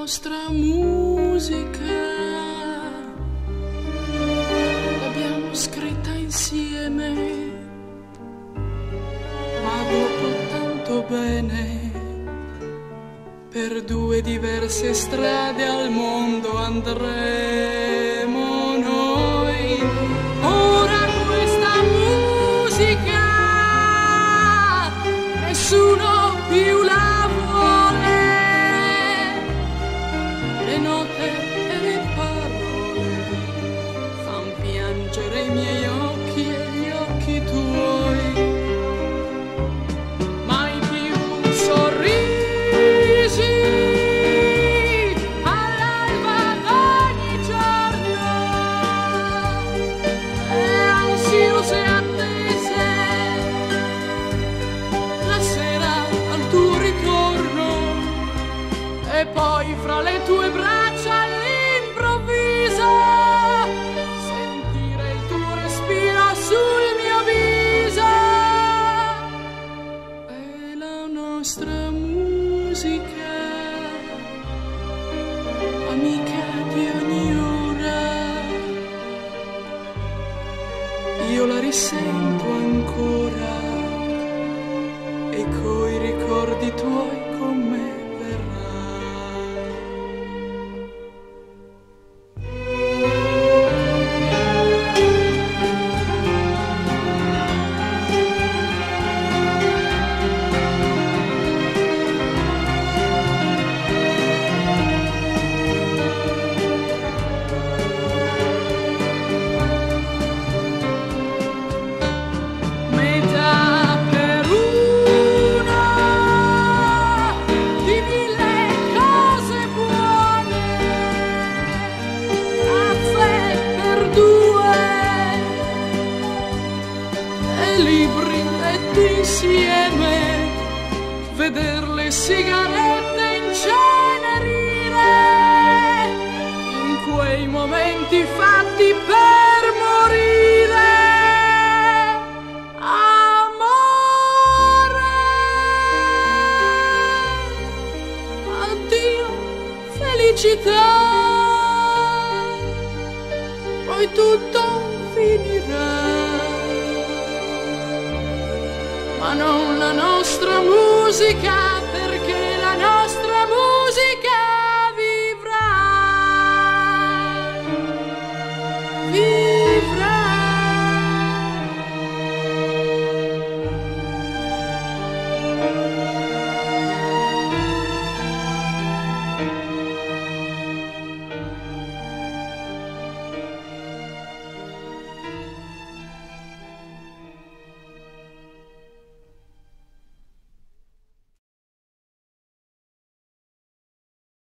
nostra musica l'abbiamo scritta insieme, ma dopo tanto bene per due diverse strade al mondo andremo noi. Ora questa musica nessuno più la vuole, le note e le parole fan piangere i miei occhi e gli occhi tuoi. Mai più sorrisi all'alba d'ogni giorno e ansiose attese la sera al tuo ritorno, e poi fra le tue braccia all'improvviso sentire il tuo respiro sul mio viso. E la nostra musica, amica di ogni ora, io la risento ancora e coi ricordi tuoi con me verrà. Metà per uno di mille cose buone, caffè per due e libri letti insieme, veder le sigarette incenerire in quei momenti fatti per morire. Amore, addio felicità, poi tutto finirà, ma non la nostra musica.